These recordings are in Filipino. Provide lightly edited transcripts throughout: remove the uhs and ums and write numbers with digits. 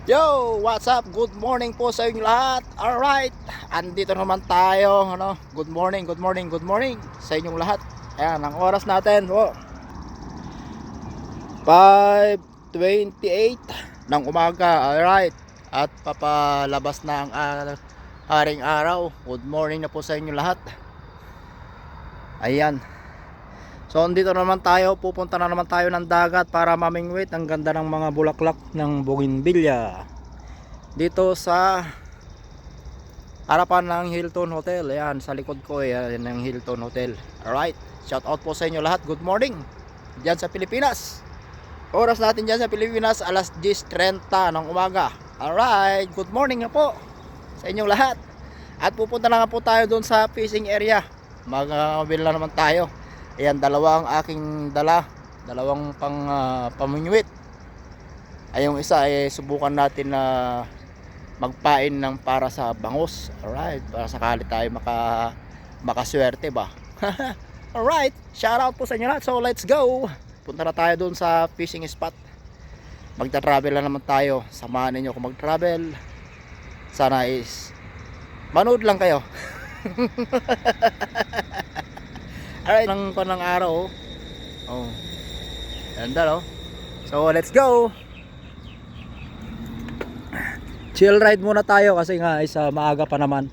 Yo, what's up? Good morning po sa inyo lahat. Alright, andito naman tayo. Good morning, good morning, good morning sa inyong lahat. Ayan, ang oras natin, 5:28 ng umaga. Alright, at papalabas na ang haring araw. Good morning na po sa inyo lahat. Ayan. So andito naman tayo, pupunta na naman tayo ng dagat para mamingwit. Ang ganda ng mga bulaklak ng bougainvillea dito sa harapan ng Hilton Hotel. Ayan, sa likod ko yan ang Hilton Hotel. Alright, shout out po sa inyo lahat. Good morning dyan sa Pilipinas. Oras natin dyan sa Pilipinas alas 10:30 ng umaga. Alright, good morning na po sa inyong lahat. At pupunta na nga po tayo doon sa fishing area. Mag-mobile na naman tayo. Ayan, dalawang aking dala, dalawang pamingwit. Ay, yung isa ay subukan natin na magpain ng para sa bangus. Alright, para sakali tayo makaswerte ba. Alright, shout out po sa inyo lahat. So let's go. Punta na tayo doon sa fishing spot. Magta-travel na naman tayo. Samahan niyo kung mag-travel. Sana is manood lang kayo. Alright, lang pa ng araw. Oh. Ganda, no? So, let's go. Chill ride muna tayo kasi nga isa maaga pa naman.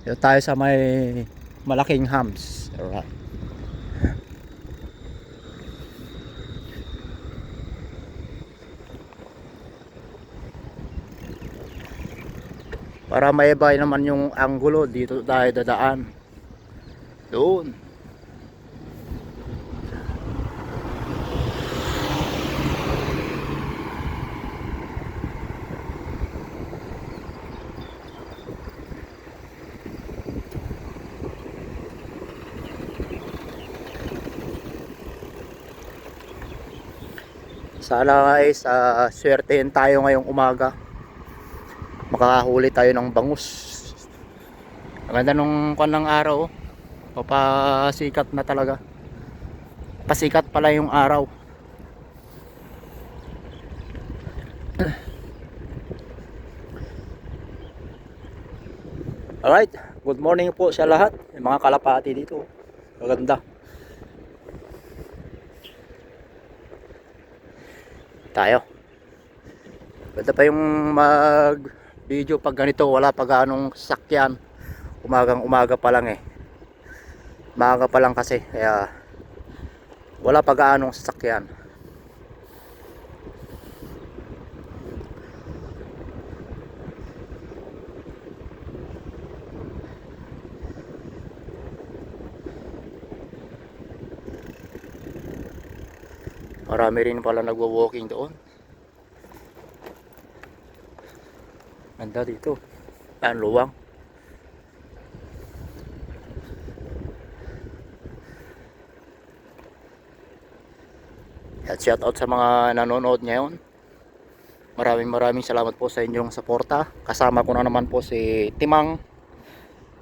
Dito tayo sa may malaking hams. Alright. Para maibay naman yung anggulo, dito tayo dadaan. Doon. Sana guys, swertein tayo ngayong umaga. Makakahuli tayo ng bangus. Ang ganda nung kanang araw. Papasikat na talaga. Pasikat pala yung araw. Alright, good morning po sa lahat. Yung mga kalapati dito. Maganda. Tayo. Ganda pa yung mag video pag ganito, wala pa ganong sasakyan. Umagang umaga pa lang maaga pa lang kasi, kaya wala pa ganong sasakyan. Marami rin pala nagwo-walking doon. Ganda dito. Ang luwang. At shout out sa mga nanonood ngayon. Maraming salamat po sa inyong suporta. Kasama ko na naman po si Timang.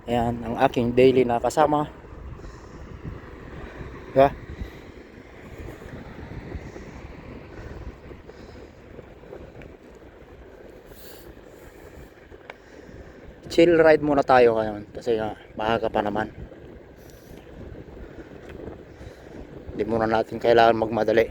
Ayan, ang aking daily na kasama. Diba? Chill ride muna tayo ngayon kasi maaga pa naman. Hindi muna natin kailangan magmadali.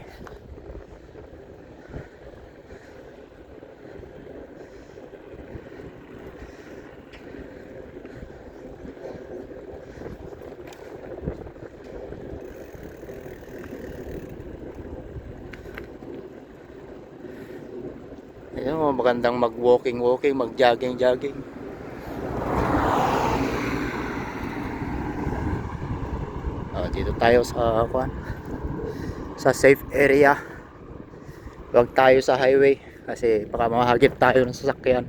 Ayun, magandang mag-walking, mag-jogging. Dito tayo sa safe area. Huwag tayo sa highway kasi baka mahagip tayo ng sasakyan.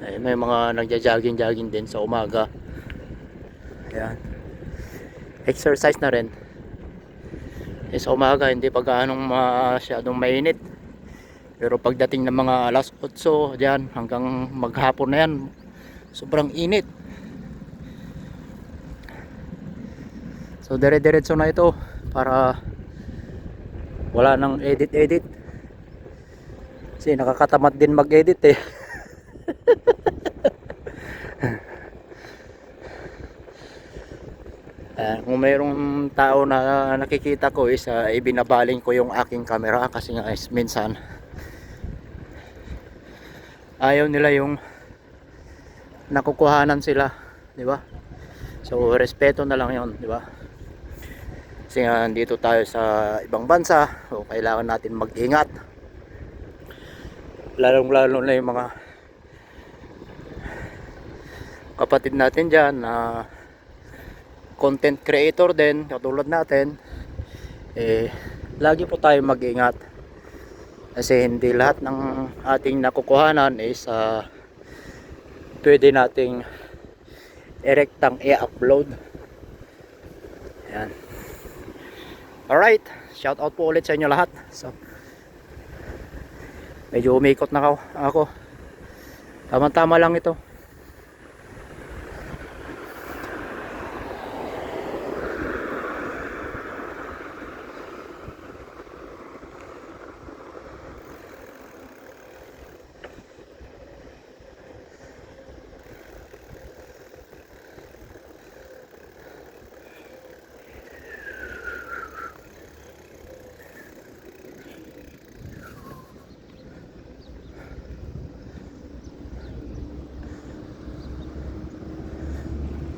Ay, may mga nagja-jogging din sa umaga. Ayan. Exercise na rin. Sa umaga hindi pa gaanong masyadong mainit. Pero pagdating ng mga alas 8 diyan hanggang maghapon na yan, sobrang init. So dire-diretso na ito para wala nang edit kasi nakakatamad din mag-edit eh. Kung mayroong tao na nakikita ko is ibinabaling ko yung aking camera kasi nga is minsan ayaw nila yung nakukuhanan sila, di ba? So respeto na lang yon, di ba? Kasi nga dito tayo sa ibang bansa, so kailangan natin mag-ingat, lalong-lalo na yung mga kapatid natin dyan na content creator din katulad natin. Lagi po tayo mag-ingat kasi hindi lahat ng ating nakukuhanan is pwede nating direktang i-upload. Ayan. Alright, shout out po ulit sa inyo lahat. So medyo umikot na ako, tama-tama lang ito.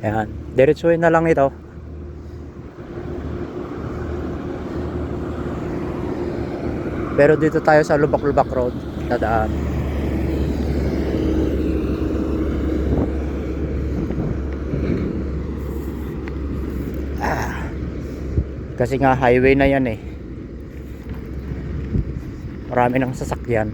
Ayan, diretsuhin na lang ito. Pero dito tayo sa Lubak-Lubak Road dadaan. Kasi nga highway na yan eh. Marami ng sasakyan.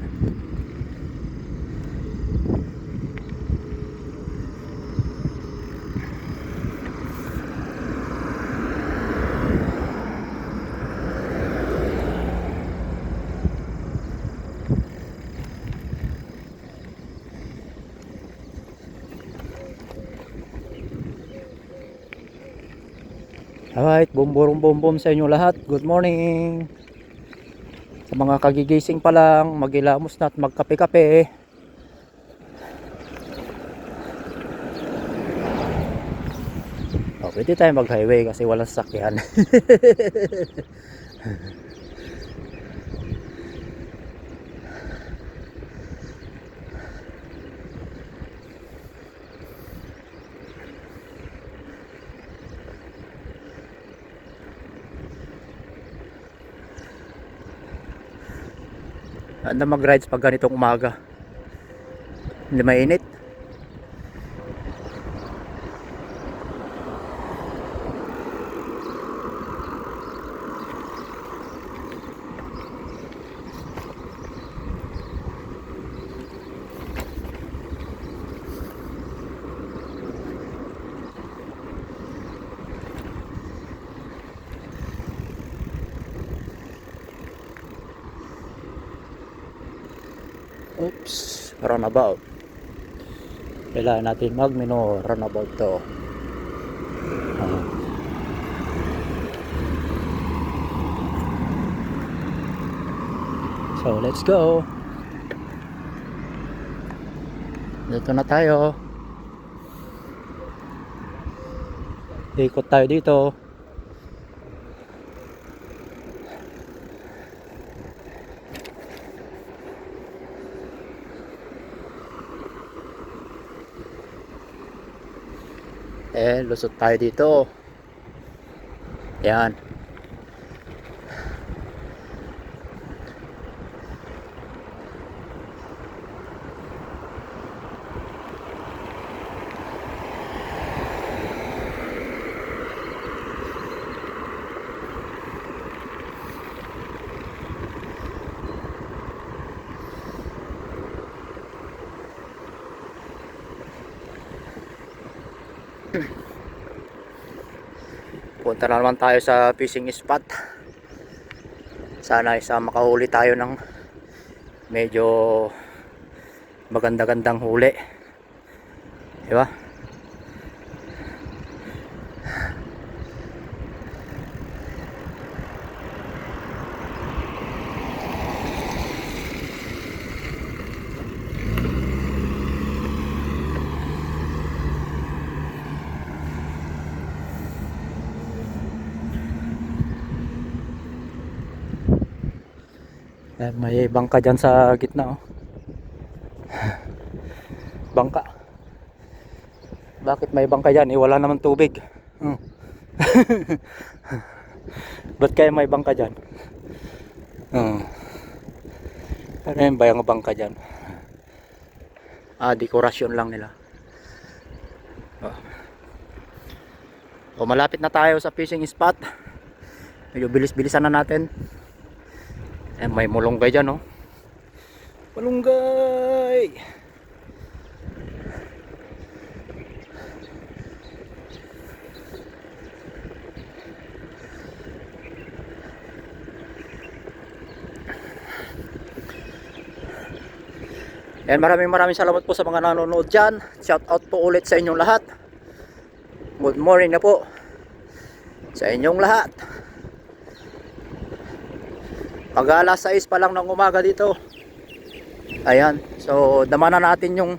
Alright, bum sa inyo lahat. Good morning. Sa mga kagigising pa lang, maghilamos na at magkape-kape. Pwede tayo mag-highway kasi walang sasakyan. Na mag-rides pag ganitong umaga, hindi mainit. Oops, runabout. Kailangan natin mag-minor runabout to. So let's go. Dito na tayo. Ikot tayo dito. Lusot tayo dito. Yan. Punta na naman tayo sa fishing spot. Sana isa makahuli tayo ng medyo maganda-gandang huli, di ba? May bangka dyan sa gitna, oh. Bangka. Bakit may bangka dyan? Eh, wala naman tubig. Oh. Ba't kaya may bangka dyan? Oh. Ano yung bayang bangka dyan? Dekorasyon lang nila. O, malapit na tayo sa fishing spot. Medyo bilis-bilisan na natin. May mulunggay dyan, oh. Malunggay! Maraming salamat po sa mga nanonood dyan. Shout out po ulit sa inyong lahat. Good morning na po sa inyong lahat. Pag alas 6 pa lang ng umaga dito. Ayan, so damanan natin yung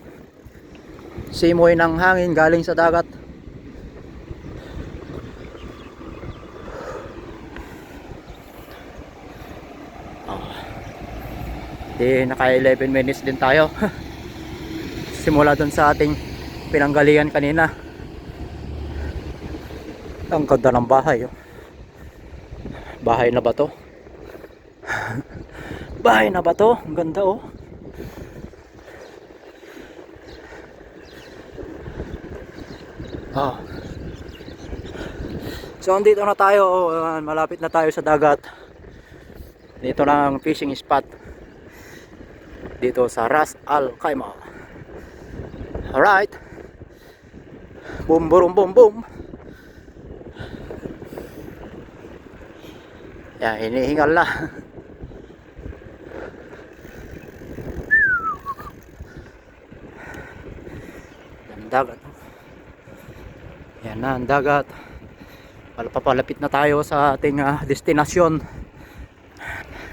simoy ng hangin galing sa dagat. Naka 11 minutes din tayo. Simula dun sa ating pinanggalingan kanina. Ang ganda ng bahay, oh. Bahay na ba to? Bahay na ba to? Ang ganda, oh. So andito na tayo, oh. Malapit na tayo sa dagat. Dito lang ang fishing spot dito sa Ras Al Khaimah. Alright, boom boom boom boom. Yan, hinihingal na. Ang dagat. Yan na ang dagat. Papalapit na tayo sa ating destinasyon.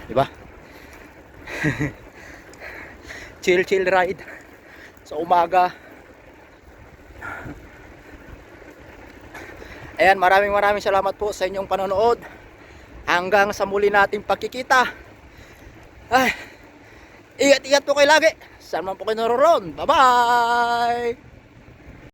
Diba? Chill ride sa umaga. Ayan, maraming salamat po sa inyong panonood. Hanggang sa muli nating pagkikita. Ingat po kayo lagi. Saan man po kayo naroon. Bye bye.